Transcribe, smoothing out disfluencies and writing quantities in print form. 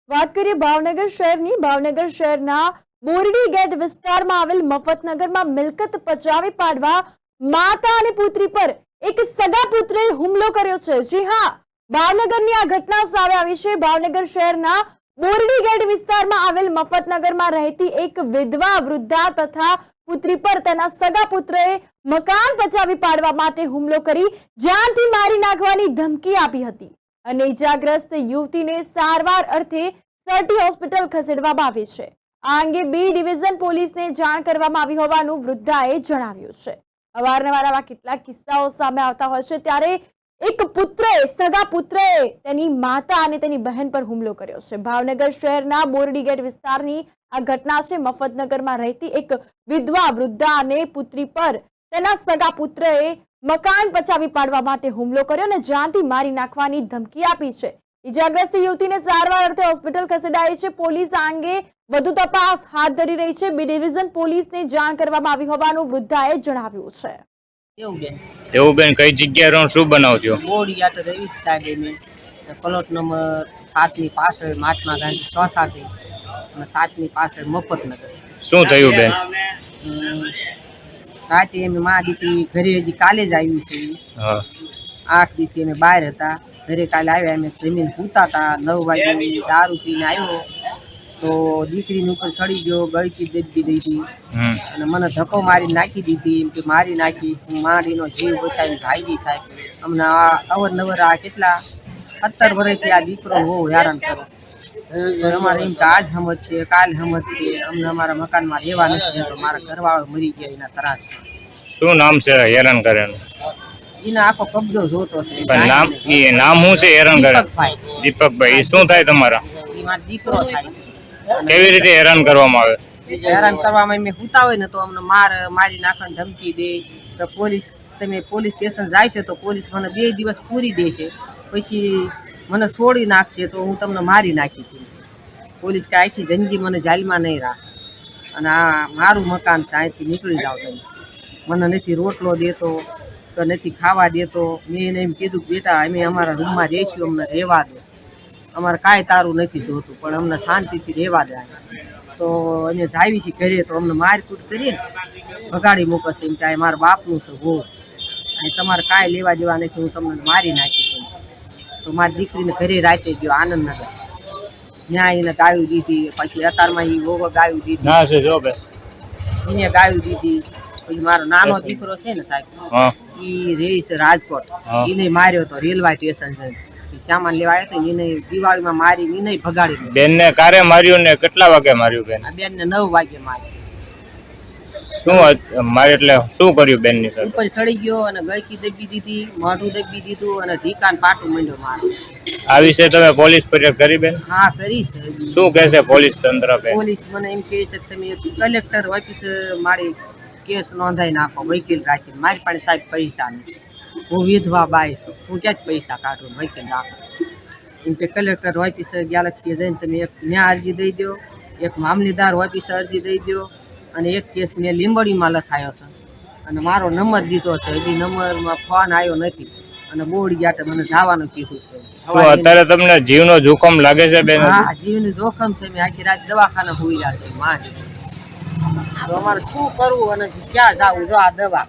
વાત કરીએ ભાવનગર શહેરની ભાવનગર શહેરના બોરડી ગેટ વિસ્તારમાં આવેલ મફતનગરમાં મિલકત પચાવી પાડવા માતા અને પુત્રી પર એક સગા પુત્રે હુમલો કર્યો છે। જી હા, ભાવનગરની આ ઘટના સામે આવી છે। ભાવનગર શહેરના બોરડી ગેટ વિસ્તારમાં આવેલ મફતનગરમાં રહેતી એક વિધવા વૃદ્ધા તથા પુત્રી પર તેના સગા પુત્રએ મકાન પચાવી પાડવા માટે હુમલો કરી જાનથી મારી નાખવાની ધમકી આપી હતી અને ઇજાગ્રસ્ત યુવતીને સારવાર અર્થે સટી હોસ્પિટલ ખસેડવામાં આવી છે। આ અંગે બી ડિવિઝન પોલીસને જાણ કરવામાં આવી હોવાનું વૃદ્ધાએ જણાવ્યું છે। અવારનવાર આવા કેટલાક કિસ્સાઓ સામે આવતા હોય છે, ત્યારે એક પુત્રએ સગા પુત્રએ તેની માતા અને તેની બહેન પર હુમલો કર્યો છે। ભાવનગર શહેરના બોરડી ગેટ વિસ્તારની આ ઘટના છે। મફતનગરમાં રહેતી એક વિધવા વૃદ્ધા અને પુત્રી પર તેના સગા પુત્રએ મકાન પચાવી પાડવા માટે હુમલો કર્યો અને જાનથી મારી નાખવાની ધમકી આપી છે। ઇજાગ્રસ્ત યુવતીને સારવાર અર્થે હોસ્પિટલ ખસેડાઈ છે। પોલીસ આ અંગે વધુ તપાસ હાથ ધરી રહી છે। બી ડિવિઝન પોલીસને જાણ કરવામાં આવી હોવાનું વૃદ્ધાએ જણાવ્યું છે। એવું બેન કઈ જગ્યાએ શું બનાવજો? બોરડી આટો રેવી સાહેબ મેં પ્લોટ નંબર 7 ની પાછળ મહાત્મા ગાંધી સોસાયટી અને 7 ની પાછળ મફતનગર। શું થયું બેન? રાતે અમે મા દીકરી ઘરે હજી કાલે જ આવ્યું છે। હા, 8 દીથી અમે બહાર હતા, ઘરે કાલે આવ્યા, અમે જમીન પૂતા હતા। 9 વાગે દારૂ પીને આવ્યો તો દીકરીની ઉપર ચડી ગયો, ગળકી દબી દીધી અને મને ધક્કો મારી નાખી દીધી, એમ કે મારી નાખી। હું મારીનો જીવ બચાવી ભાગી સાહેબ। અમને અવરનવર આ કેટલા 17 વર્ષથી આ દીકરો બહુ હેરાન કરે તો અમારે એમ કે આજ હમત છે, કાલ હમત છે, અમને અમારા મકાનમાં રહેવા નથી દેતો। મારા ઘરવાળો મરી ગયા એના ત્રાસ। શું નામ છે હેરાન કરેનું? એના આખો કબજો જોતો છે। પણ નામ નામ શું છે હેરાન કરે? દીપકભાઈ। દીપકભાઈ, એ શું થાય તમારા? એ મારો દીકરો થાય છે। કેવી રીતે હેરાન કરવામાં આવે? હેરાન કરવામાં અમે હુતા હોય ને તો અમને મારી નાખવાની ધમકી દે તો પોલીસ, તમે પોલીસ સ્ટેશન જાય છે તો પોલીસ મને 2 દિવસ પૂરી દે છે, પછી મને છોડી નાખશે તો હું તમને મારી નાખીશ। પોલીસ કે આખી જિંદગી મને જેલમાં નહીં રાખે અને આ મારું મકાન છે, અહીંથી નીકળી જાઓ તમે। મને નથી રોટલો દેતો તો નથી ખાવા દેતો। મેં એને એમ કીધું કે બેટા અમે અમારા રૂમમાં રહીશું, અમને રહેવા દો, અમારે કાંઈ તારું નથી જોતું, પણ અમને શાંતિથી રહેવા દે। તો અમે જાવી છીએ ઘરે તો અમને મારકૂટ કરીને ભગાડી મૂકે છે, એમ કે મારા બાપનું છે બહુ, અને તમારે કાંઈ લેવા દેવા નથી, હું તમને મારી નાખીશ। તો મારી દીકરીને ઘરે રાતે ગયો આનંદનગર, ત્યાં એને ગાયું દીધી, પછી અત્યારમાં એ વહુ ગાયું દીધી ના છે જો બેન, એને ગાયું દીધી। પછી મારો નાનો દીકરો છે ને સાહેબ, હા, એ રહે છે રાજકોટ, એને માર્યો તો રેલવે સ્ટેશન છે, સામાન લેવા આવ્યો તો એને દિવાળીમાં મારી, એને ભગાડી। બેન ને કારે માર્યું ને કેટલા વાગે માર્યું બેન? આ બેન ને 9 વાગે મારી। શું મારે એટલે શું કર્યું બેન ની સાથે? ઉપર ચડી ગયો અને ગળકી દબી દીધી, મોઢું દબી દીધું અને ઢીકાન પાટું માંડ્યો મારો। આ વિશે તમે પોલીસ ફરિયાદ કરી બેન? હા કરી છે। શું કહે છે પોલીસ તંત્ર બેન? પોલીસ મને એમ કહે છે કે તમે કલેક્ટર ઓફિસ મારી કેસ નોંધાઈ નાખો, વકીલ રાખીને। મારી પાસે સાહેબ પૈસા નથી, હું વિધવા બાઈ છું, હું ક્યાંથી પૈસા કાઢું વકીલ રાખો? એમ કે કલેક્ટર ઓફિસર ગેલેક્સી જઈને તમે એક ન્યા અરજી દઈ દો, એક મામલીદાર ઓફિસર અરજી દઈ દો, અને એક કેસ મેં લીંબડીમાં લખાયો છે અને મારો નંબર દીધો છે, હજી નંબરમાં ફોન આવ્યો નથી અને બોર્ડ ગયા મને જવાનું કીધું છે। શું અત્યારે તમને જીવનો જોખમ લાગે છે બેન? હા, જીવનું જોખમ છે। મેં આખી રાત દવાખાને હોઈ રહ્યા છે માં, તો અમારે શું કરવું અને ક્યાં જવું? જો આ દવા